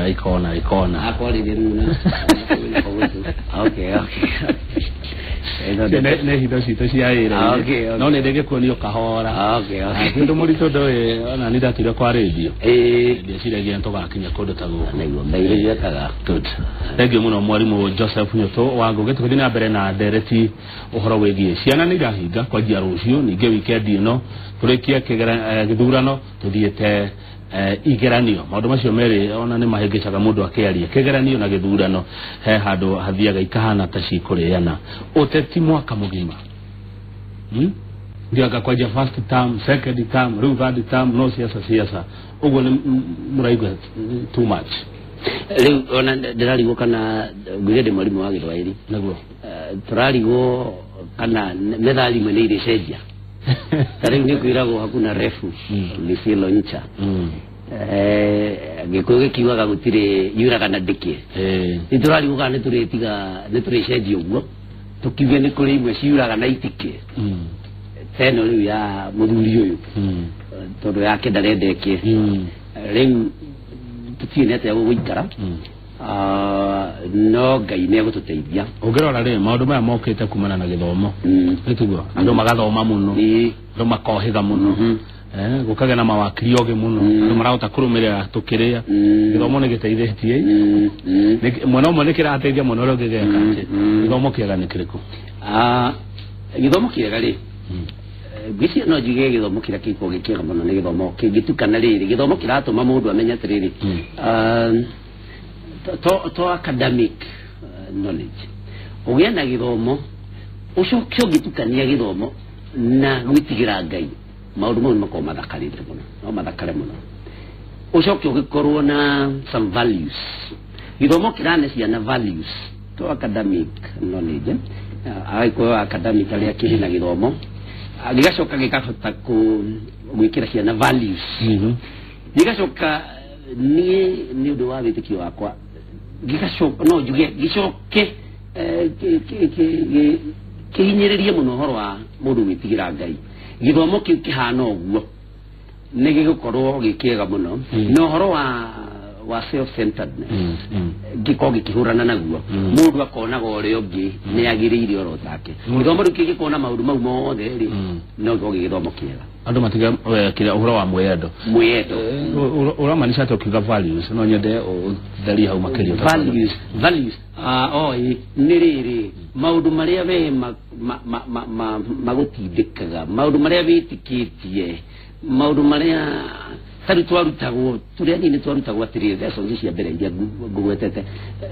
ikona akori diruna okay ne hido sito siaira no ne dege ko niyo kahora okay ndo muri todo ona nida tira kwa radio de sire gento gakinya kodo tago nego ndaire yataga good tege muno mwalimu Joseph Nyoto wango geto kudina bere na dereti uhoro wegie ciana ni gahiga kwa jia rucio ni ge weekend ino turekia kegera githurano tuthiete igeranio maundu macio meri ona ni mahengecaga mundu akiaria kegeranio na githurano he handu hathiaga ikahana ta cikuriana uteti mwaka mugima ndiaga kwa first term second term third term no siasa ugo ni muraiga too much leo ona ndirarigo kana gwire mwalimu wa Githwairi naguo turarigo kana methali mwe ni cenjia tari ni kwirago hakuna refu ni silo ncha gikuge kiwaga gutire yuraga na dike ni turari uga ni turetiga ni turecenjia uguo tukiuge ni kuri imwe ciuraga na itike teno riu ya muthuri uyu tondu yake ndarendeke riu tutinete guikara no Ngai ne gututeithia ugirora ri maundu maya mokite kumana na githomo nitugo andu magathoma muno andu makohitha muno gukaga na mawakiri oge muno andu marahota kurumirira tukiria githomo ni giteithĩtie mwana umwe ni kirateithia muno ro gigeka ati githomo kiega ni kiriku githomo kiega ri gisi no jige githomo kira kiko gikiega muno ni githomo kingitukana riri githomo kiratuma mundu amenya atiriri to academic knowledge ugena githomo ucokyo gitukania githomo na gwitigira Ngai maundu mau mako mathakarire muno no mathakare muno ucokyo gikorwo na some values githomo kirane ciana values to academic knowledge aiko academic ali akiri na githomo gigacoka gikahota gwikira ciana values gigacoka ni undu wa witikio wakwa gigacoka no juge gicoke kihinyiririe muno horo wa mundu witigira Ngai githomo kiu kihana uguo ni gigukorwo gikiega muno no horo wa self centeredness giko gikihurana naguo mundu akona gore ungi ni agiriire oro take githomo riu gikona maundu mau mothe ri no githomo kiega andu matiga kira uhoro wa mwendo uramanisha to kiga values no nyende thari hau makirio values niriri maundu maria we magutindikaga maundu maria witikitie maundu maria tari twarutagwo turia ni twarutagwo atiriri theso cia mbere iria ngugwetete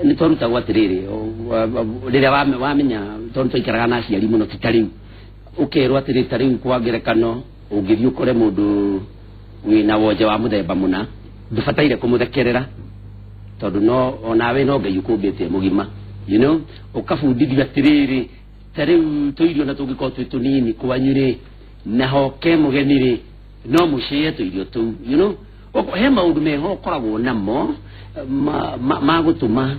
ni twarutagwo atiriri riria wamenya tondu twaikaraga na aciari muno titariu ukerwo atiriri tariu kwa ngerekano ungithio kore mundu wina wonje wa muthemba muna ndubataire kumuthekerera tondu no onawe no Ngai ukumbite mugima ukabundithio atiriri tariu tuirio na tungiko tunini kwanyire na hoke mugenire no mucie tuirio tu he maundu meho ukoragwo namo magutuma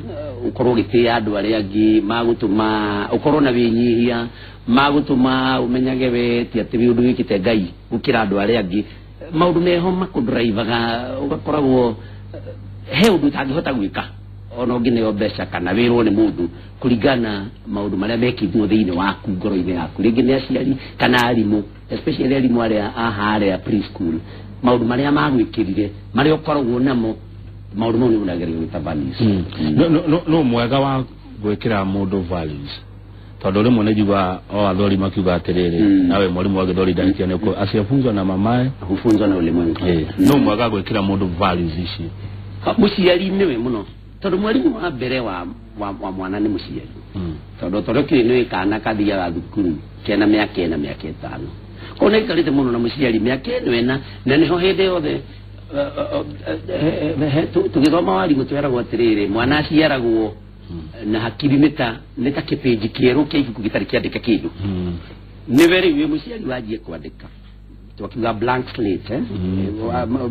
ukorwo gitia andu aria angi magutuma ukorwo na winyihia magutuma umenyage we ti ati undu wikite Ngai gukira andu aria angi maundu meho makudrivaga ugakoragwo he undu tangihota gwika ono ngine mbeca kana wirwo ni mundu kuringana maundu maria mekithwo thiini waku ngoro-ini yaku ringi ni aciari kana arimu especially arimu aria aharia preschool maundu maria magwikirire maria ukoragwo namo maundu mau ni unagerio gwita values no mwega wa gwikira mundu values tondu rimwe ni juga athori makiuga atiriri nawe mwalimu wa Githweri ndarikia ni asiafunzwa na mamae hufunzwa na ulimwengu no mwega gwikira mundu values ici muciari niwe muno tondu mwalimu wa mbere wa mwana ni muciari tondu torokire ni kana kathia thukuru kena miaka 5 kona ikarite muno na muciari miaka 9 na niho hinde yothe tugithoma warimu tweragwo atiriri mwana aciaragwo na hakiri nita kipeji kieru kiiku gitari kiandika kindu ni veri we muciari wajie kwandika tukiuga blank slate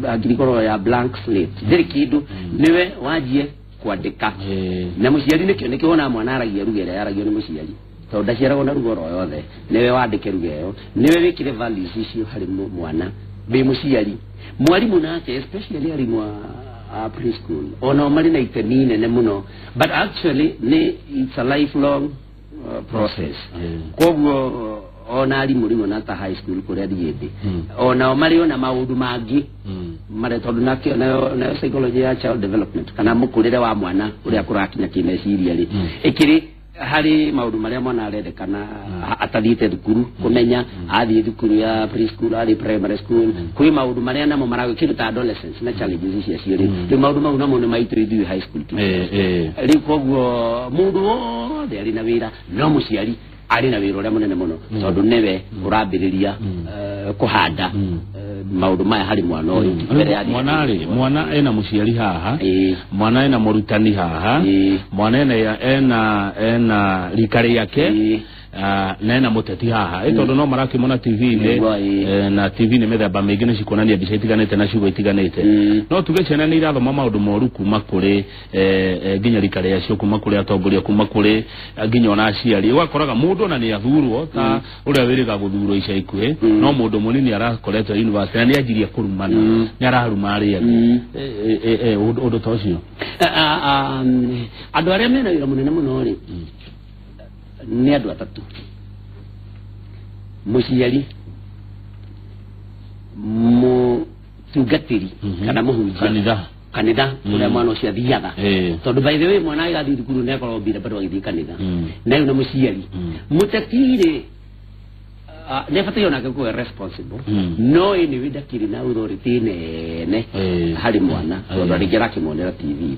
agirikoro ya blank slate ndiri kindu niwe wajie kwandika na muciari nikio wona mwana aragia rugere aragio ni muciari tondu ndaciaragwo na rugoro yothe niwe wandike rugeyo niwe wikire values icio hari mwana be musiari mwalimu nake especially alimu preschool ono mali na itemine ne muno but actually it's a lifelong process kwa ona ali mulimo na ta high school kuri adiyede ona mali ona maudu magi mare tondu nakio na psychology ya child development kana mukurire wa mwana uri akurakinya kimeciria ri ikiri hari maudu maria mwana arendekana atathite thukuru kumenya athie thukuru ya preschool athie primary school kwi maudu maria namo maragikiruta adolescence na challenges cia cio ri maudu mau namo ni maitu ithui high school tu ri koguo mundu wothe ari na wira no muciari ari na wira uria munene muno tondu newe urambiriria kuhanda maudu maya hari mwana uyu mwana ena muciari haha mwana ena murutani haha mwana ena rikari yake na ena muteti haha tondu no marakimona TV na TV ni methemba mingi ni cikonania mbica itiganite na ciugo itiganite no tuge ciana ni irathoma maundu moru kuma kuri nginya rikari yacio kuma kuri atongoria kuma kuri nginya ona aciari ugakoraga mundu na ni athurwo ta uria wiriga guthurwo ica ikuhe no mundu munini arakoretwo university na ni anjiria kurumana ni araruma ari undu ta ucio andu aria mena wira munene muno ri ni andu atatu muciari mutungatiri kana muhunjia kanitha uria mwana ucio athiaga tondu by the way mwana igathi thukuru ne akorwo mbira bado agithii kanitha na uyu na muciari mutetire ne fata onake kuwa responsible no ini widakiri na authority nene hari mwana tondu rigera kimonera TV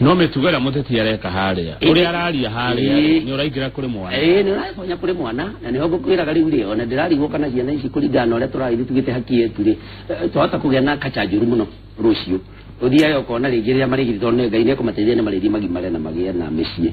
no metugera muteti areka haria uri araria haria ni uraingira kuri mwana ni uraifonya kuri mwana na ni hogukwira gari uri ona ndirarigwo kana ciana ici kuringana uria turaithie tugite haki yetu ri twahota kugea na kachanjuru muno rucio uthia ukona ringiria marigiri tondu Ngai ni akumateithia na mariri magimare na magia na micii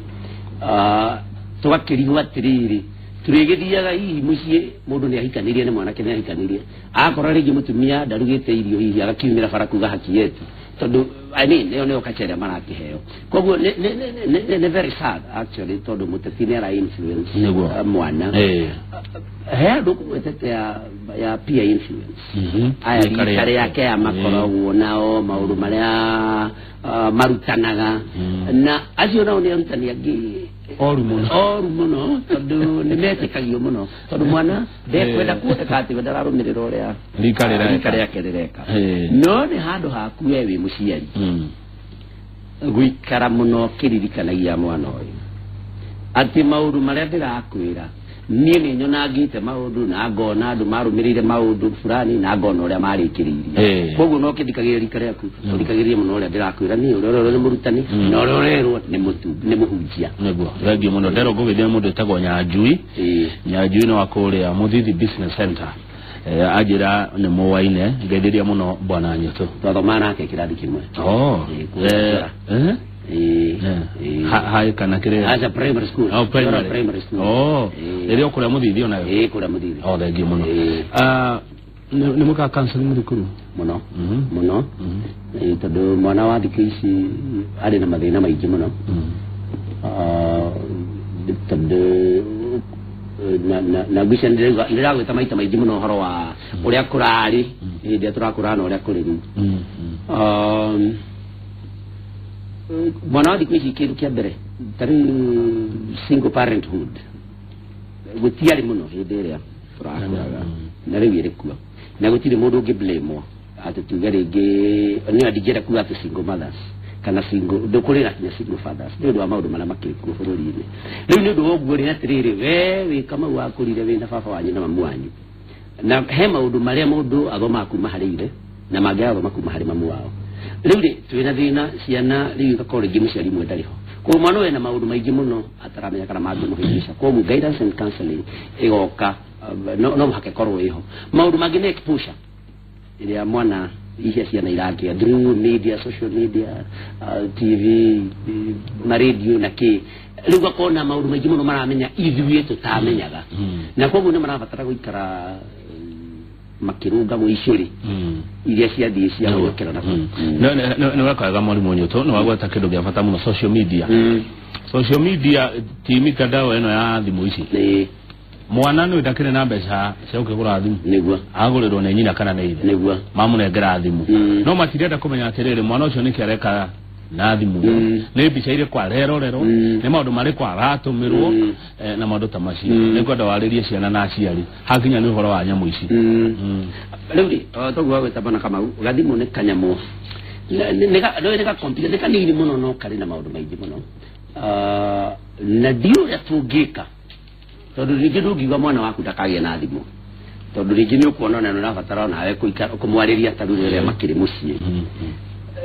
tugakirigwa atiriri turigithiaga hihi mucie mundu ni ahikanirie ni mwanake ni ahikanirie akora ringi mutumia ndarugite irio hihi agakiumira bara kuga haki yetu tondu I mean ne okachere marakiheo koguo ne very sad actually tondu muteti ni ara influence mwana he ndukwetete ya peer influence aya kare yake amakoro nao mauru maria marutanaga na acio nao ni arutani angi oru muno tondu ni metikagio muno tondu mwana ndekwenda kuoneka ati ndararumirira uria rikari yake rireka no ni handu haku wewe muciari gwikara muno kiririkanagia mwana uyu ati maundu maria ndirakwira nie ni nyonangite maundu na ngona andu marumirire maundu fulani na ngona uria marikiririe koguo no kithikagiria rikari yaku thikagiria muno uria ndirakwira ni uria ni murutani na uria urerwo ni muhunjia neguo regi muno ndero ngugithia mundu etagwo Nyanjui no akuria Muthithi Business Center ajira ni muwaine ngeithiria muno bwana Nyoto twathoma nake kirathi kimwe hai kana kire as a primary school primary school ero kura Muthithi ona kura Muthithi thank you muno ni muka counseling mukuru muno tondu mwana wa thiku ici ari na mathina maingi muno tondu na gwisha ndiragwita maita maingi muno horo wa uria kurari ndia turakura na uria kuri riu mwana wa thiku ici kindu kia mbere tari single parenthood gutiari muno hindi iria turakuraga na riu irikua na gutire mundu ungi blame ati tuga ringi ni adigera kuga ati single mothers kana single ndukurira kinya single fathers ndu wa maundu mara makiriku bururi-ini riu ni ndu woguo ri atiriri we kama wakurire wina baba wanyu na mamu wanyu na he maundu maria mundu athoma kuma harire na mangiathoma kuma hari mamu wao riu ri twina thina ciana riu gakore ngimuciari mwe ndariho ko mwana we na maundu maingi muno ataramenya kana mangimuhirisha ko mu guidance and counseling igoka no hake korwo iho maundu mangi ni exposure iria mwana icia ciana irakia through media social media TV na radio na ki riu gakona maundu maingi muno maramenya ithuĩ tutamenyaga na koguo ni marabatara guikara makirunga muicuri iria ciathie cia gwekera na no wakaga mwalimu Nyoto no wagweta kindu gia bata muno social media ti mitandao eno ya thimu ici mwana no ndakire na mbeca cia ukigura thimu niguo aguriro ne nyina kana ne ithe niguo mamunengera thimu no matirenda kumenya atiriri mwana ucio nikiareka na thimu ne mbica ire kwa rero ne maundu mari kwa ratumirwo na maundu ta macio ne kwenda waririe ciana na aciari hakinya ni uhoro wa nyamu ici riuri togwa gwetabana kama gathimu ne kanyamu nega complicated kanini muno no kari na maundu maingi muno na dio ya tugika tondu ringi ndungiuga mwana waku ndakagie na thimu tondu ringi ni ukuona na nabatara nawe kumwariria taru ria makiri mucii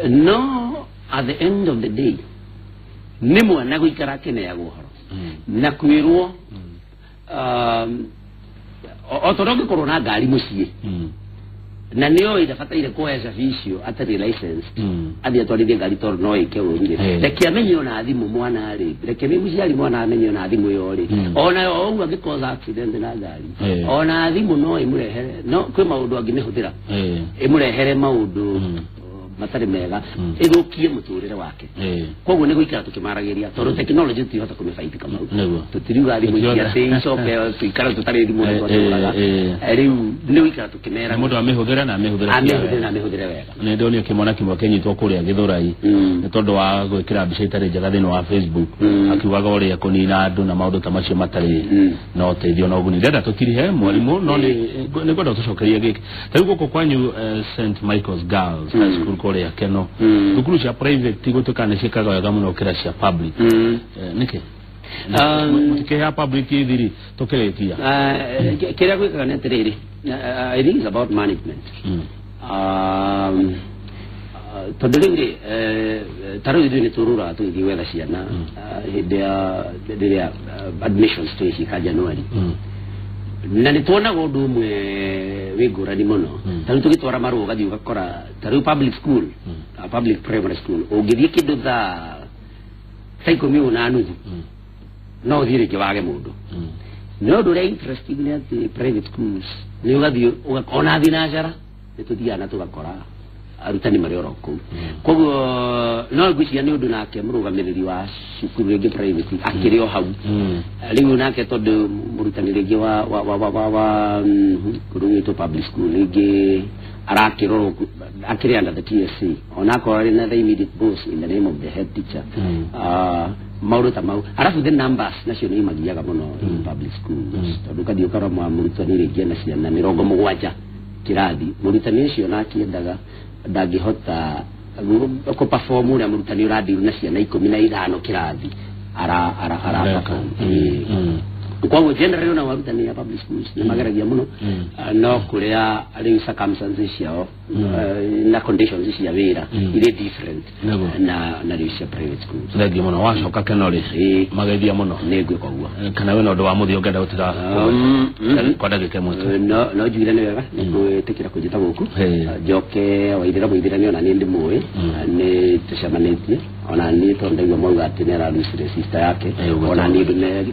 no at the end of the day ni mwana guikara kineagwo horo na kwirwo otoronge korona ngari mucii na niyo idafataire kuhesha vicio atari license athia twarithie ngari tondu no ike urire reke amenye ona thimu mwana ri reke muciari mwana amenye ona thimu yo ri ona ogu angikoza accident na ngari ona thimu no imurehere no kwi maundu angi mihutira imurehere maundu matari mega ithukie muturire wake koguo ni guikara tukimaragiria tondu technology tihota kumifaiti kama tutiriuga thimu cia icoke tuikara tutari thimu riu ni guikara tukimera mundu amihudira na amihudira wega ni ndoni kimona kimwe kenyitwo kuria Githurai ni tondu wa gwikira mbica itari njega thini wa Facebook akiugaga uria kunina andu na maundu ta macio matari no teithio no guni ndenda tutirihe mwarimu no ni gwenda tucokerie giki tari guko kwanyu St Michael's Girls High School korea keno thukuru cia private gutukane cikaga wega muno kira cia public niki mutike ya public thiri tukiretia kira gwikaga ni atiriri I think it's about management tondu ringi taru ithu ni turura tugithi wetha ciana hindi ya admission stage ka January na ni tuonaga undu umwe wingurani muno taru tugitwara maru gathi ugakora taru public school public primary school ungithie kindu tha 18 no thire kiwage mundu no do interesting ni ati private schools ni ugathi ugakona thinajara ni tuthiana tugakora arutani mari oroko koguo no gwiciria ni undu nake murugamiriri wa cukuru ringi private akiri o hau riu nake tondu murutani ringi wa kurungito public school ringi arakiro akiri under the TSC onako ari na the immediate boss in the name of the head teacher mauru ta mau arafu the numbers nacio ni magiaga muno in public schools tondu kathi ukara murutani ringi na ciana 70 kirathi murutani cio nakiendaga ndangihota ko perform uri amurutani uradiru na ciana 15 kirathi ara kwa generally na warutani ya public schools ni magaragia muno no kuria ari circumstances ciao na conditions cia wira ile different na cia private schools ndio muno wacoka kenori magaithia muno negwe kwaguo kana we no ndo wa muthi ungenda utira kwa ndagike mutu no jugire ni wega gwitikira kujita guku joke waithira muithirani ona ni ndimui ni tucemanitie ona ni tondaigua mauga ati ni ararucire sister yake ona ni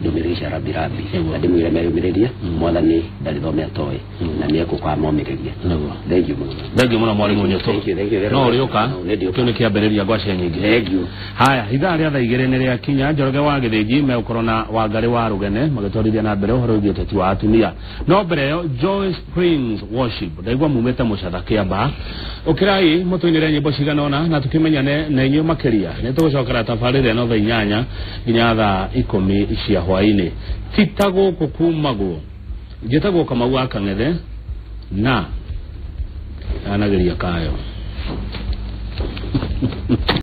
ndumirisha rabirabi ndimwire merumiriria mwathani ndarithome atoe na ni ekukwa momiriria thank you muno mwalimu nyoto no uriuka kio ni kiambiriria ngwace nyingi thank you haya ithaa ria thaa igiri ni ria kinya Njoroge wa Githiji me ukorona wa ngari wa Rugene magitwarithia na mbere uhoro wigi uteti wa atumia no mbere yo Joy Springs Worship ndaigua mumete mucatha kiamba ukirai mutuinire nyimbo ciganona na tukimenyane na inyu makiria ni tugucokera tabarire no thaa 8 nginya thaa 10 cia hwaini titago kukumago jetagwo Kamau Akang'ethe na anageria kayo